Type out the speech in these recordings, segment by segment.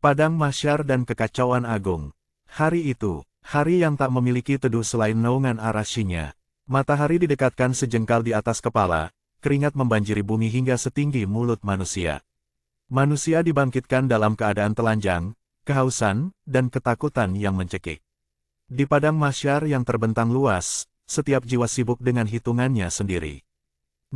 Padang mahsyar dan kekacauan agung. Hari itu, hari yang tak memiliki teduh selain naungan arasy-Nya. Matahari didekatkan sejengkal di atas kepala, keringat membanjiri bumi hingga setinggi mulut manusia. Manusia dibangkitkan dalam keadaan telanjang, kehausan, dan ketakutan yang mencekik. Di padang mahsyar yang terbentang luas, setiap jiwa sibuk dengan hitungannya sendiri.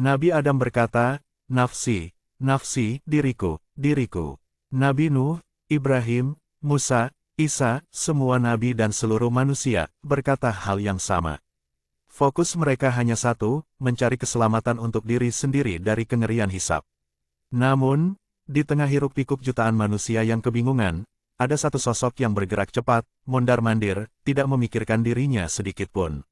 Nabi Adam berkata, "Nafsi, nafsi, diriku, diriku." Nabi Nuh, Ibrahim, Musa, Isa, semua nabi dan seluruh manusia berkata hal yang sama. Fokus mereka hanya satu, mencari keselamatan untuk diri sendiri dari kengerian hisab. Namun, di tengah hiruk-pikuk jutaan manusia yang kebingungan, ada satu sosok yang bergerak cepat, mondar-mandir, tidak memikirkan dirinya sedikitpun.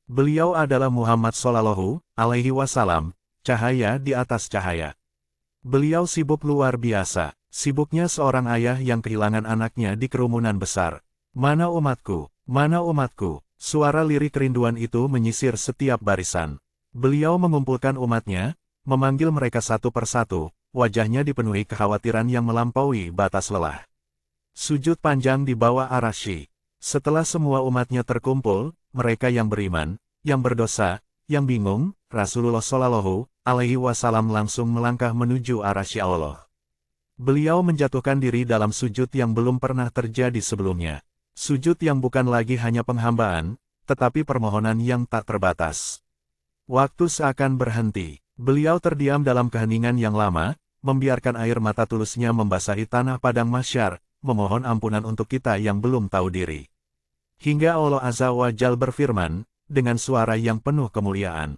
Beliau adalah Muhammad Shallallahu Alaihi Wasallam, cahaya di atas cahaya. Beliau sibuk luar biasa, sibuknya seorang ayah yang kehilangan anaknya di kerumunan besar. "Mana umatku? Mana umatku?" Suara lirik kerinduan itu menyisir setiap barisan. Beliau mengumpulkan umatnya, memanggil mereka satu persatu, wajahnya dipenuhi kekhawatiran yang melampaui batas lelah. Sujud panjang di bawah arasy. Setelah semua umatnya terkumpul, mereka yang beriman, yang berdosa, yang bingung, Rasulullah Shallallahu Alaihi Wasallam langsung melangkah menuju arasy Allah. Beliau menjatuhkan diri dalam sujud yang belum pernah terjadi sebelumnya. Sujud yang bukan lagi hanya penghambaan, tetapi permohonan yang tak terbatas. Waktu seakan berhenti. Beliau terdiam dalam keheningan yang lama, membiarkan air mata tulusnya membasahi tanah padang mahsyar, memohon ampunan untuk kita yang belum tahu diri. Hingga Allah Azza wa Jalla berfirman, dengan suara yang penuh kemuliaan.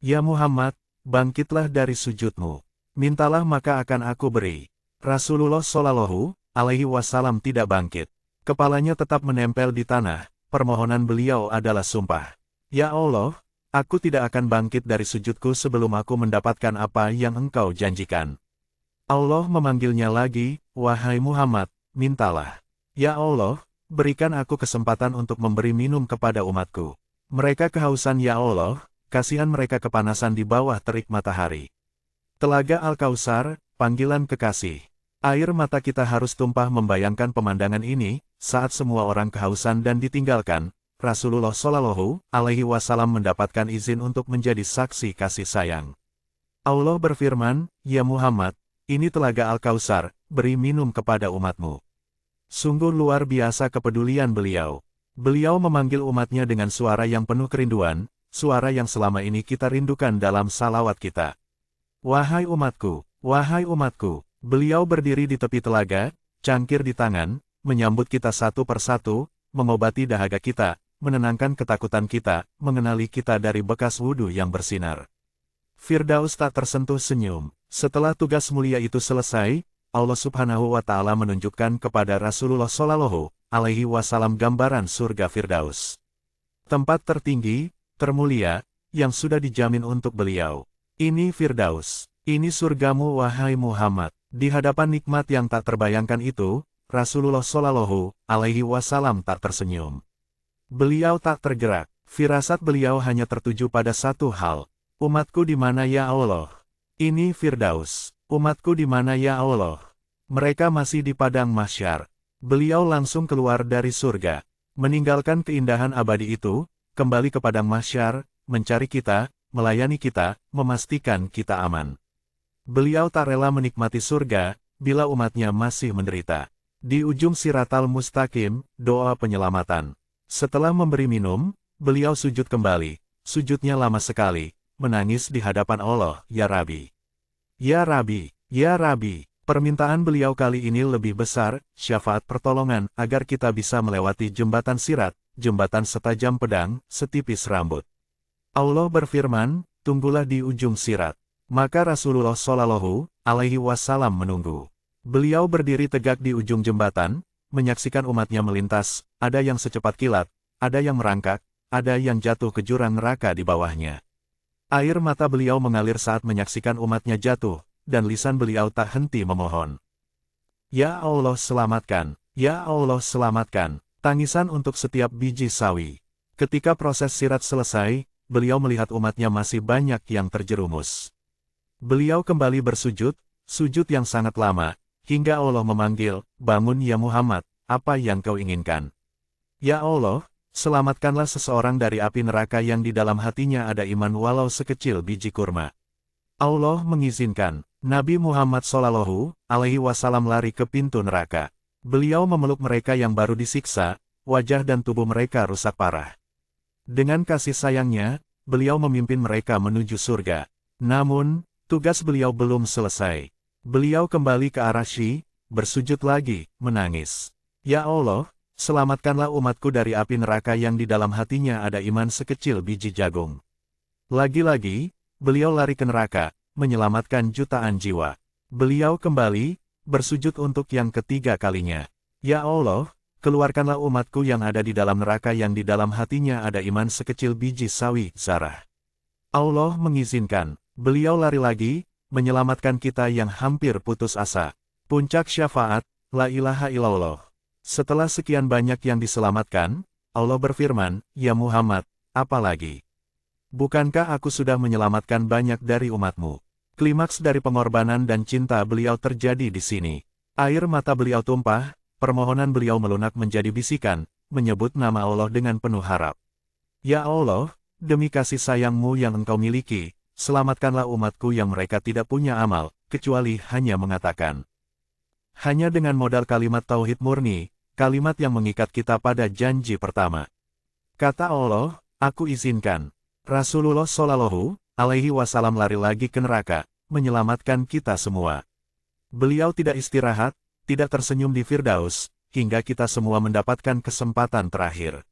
"Ya Muhammad, bangkitlah dari sujudmu. Mintalah maka akan aku beri." Rasulullah Shallallahu Alaihi Wasallam tidak bangkit. Kepalanya tetap menempel di tanah, permohonan beliau adalah sumpah. "Ya Allah, aku tidak akan bangkit dari sujudku sebelum aku mendapatkan apa yang Engkau janjikan." Allah memanggilnya lagi, "Wahai Muhammad, mintalah. Ya Allah, berikan aku kesempatan untuk memberi minum kepada umatku. Mereka kehausan ya Allah, kasihan mereka kepanasan di bawah terik matahari." Telaga Al-Kautsar, panggilan kekasih. Air mata kita harus tumpah membayangkan pemandangan ini, saat semua orang kehausan dan ditinggalkan, Rasulullah Shallallahu Alaihi Wasallam mendapatkan izin untuk menjadi saksi kasih sayang. Allah berfirman, "Ya Muhammad, ini telaga Al-Kautsar, beri minum kepada umatmu." Sungguh luar biasa kepedulian beliau. Beliau memanggil umatnya dengan suara yang penuh kerinduan, suara yang selama ini kita rindukan dalam salawat kita. "Wahai umatku, wahai umatku." Beliau berdiri di tepi telaga, cangkir di tangan, menyambut kita satu persatu, mengobati dahaga kita, menenangkan ketakutan kita, mengenali kita dari bekas wudhu yang bersinar. Firdaus tak tersentuh senyum. Setelah tugas mulia itu selesai, Allah Subhanahu wa Ta'ala menunjukkan kepada Rasulullah Shallallahu Alaihi Wasallam gambaran surga Firdaus. Tempat tertinggi, termulia, yang sudah dijamin untuk beliau. "Ini Firdaus, ini surgamu wahai Muhammad." Di hadapan nikmat yang tak terbayangkan itu, Rasulullah Shallallahu Alaihi Wasallam tak tersenyum. Beliau tak tergerak, firasat beliau hanya tertuju pada satu hal. "Umatku di mana ya Allah? Ini Firdaus. Umatku di mana ya Allah?" Mereka masih di padang mahsyar. Beliau langsung keluar dari surga, meninggalkan keindahan abadi itu, kembali ke padang mahsyar, mencari kita, melayani kita, memastikan kita aman. Beliau tak rela menikmati surga, bila umatnya masih menderita. Di ujung Siratal Mustaqim, doa penyelamatan. Setelah memberi minum, beliau sujud kembali. Sujudnya lama sekali, menangis di hadapan Allah, "Ya Rabbi. Ya Rabbi, ya Rabbi." Permintaan beliau kali ini lebih besar, syafaat pertolongan, agar kita bisa melewati jembatan Sirat, jembatan setajam pedang, setipis rambut. Allah berfirman, "Tunggulah di ujung Sirat." Maka Rasulullah Shallallahu Alaihi Wasallam menunggu. Beliau berdiri tegak di ujung jembatan, menyaksikan umatnya melintas, ada yang secepat kilat, ada yang merangkak, ada yang jatuh ke jurang neraka di bawahnya. Air mata beliau mengalir saat menyaksikan umatnya jatuh, dan lisan beliau tak henti memohon. "Ya Allah selamatkan, ya Allah selamatkan." Tangisan untuk setiap biji sawi. Ketika proses sirat selesai, beliau melihat umatnya masih banyak yang terjerumus. Beliau kembali bersujud, sujud yang sangat lama, hingga Allah memanggil, "Bangun ya Muhammad, apa yang kau inginkan?" Ya Allah, selamatkanlah seseorang dari api neraka yang di dalam hatinya ada iman walau sekecil biji kurma. Allah mengizinkan Nabi Muhammad Shallallahu Alaihi Wasallam lari ke pintu neraka. Beliau memeluk mereka yang baru disiksa, wajah dan tubuh mereka rusak parah. Dengan kasih sayangnya, beliau memimpin mereka menuju surga. Namun, tugas beliau belum selesai. Beliau kembali ke Arsy, bersujud lagi, menangis. Ya Allah, selamatkanlah umatku dari api neraka yang di dalam hatinya ada iman sekecil biji jagung. Lagi-lagi, beliau lari ke neraka, menyelamatkan jutaan jiwa. Beliau kembali, bersujud untuk yang ketiga kalinya. Ya Allah, keluarkanlah umatku yang ada di dalam neraka yang di dalam hatinya ada iman sekecil biji sawi zarah. Allah mengizinkan, beliau lari lagi, menyelamatkan kita yang hampir putus asa. Puncak syafaat, la ilaha illallah. Setelah sekian banyak yang diselamatkan, Allah berfirman, "Ya Muhammad, apa lagi? Bukankah aku sudah menyelamatkan banyak dari umatmu?" Klimaks dari pengorbanan dan cinta beliau terjadi di sini. Air mata beliau tumpah, permohonan beliau melunak menjadi bisikan, menyebut nama Allah dengan penuh harap. Ya Allah, demi kasih sayangmu yang engkau miliki, selamatkanlah umatku yang mereka tidak punya amal, kecuali hanya mengatakan. Hanya dengan modal kalimat tauhid murni, kalimat yang mengikat kita pada janji pertama. Kata Allah, aku izinkan. Rasulullah Shallallahu Alaihi Wasallam lari lagi ke neraka, menyelamatkan kita semua. Beliau tidak istirahat, tidak tersenyum di Firdaus, hingga kita semua mendapatkan kesempatan terakhir.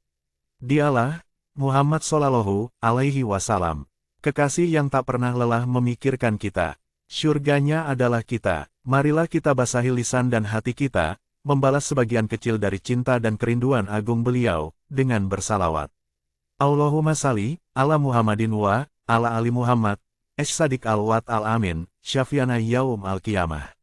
Dialah Muhammad Shallallahu Alaihi Wasallam, kekasih yang tak pernah lelah memikirkan kita. Syurganya adalah kita. Marilah kita basahi lisan dan hati kita, membalas sebagian kecil dari cinta dan kerinduan agung beliau, dengan bersalawat. Allahumma salli ala Muhammadin wa ala ali Muhammad, As-Sadiq al-Wa'd al-Amin, Syafiana Yaum al-Qiyamah.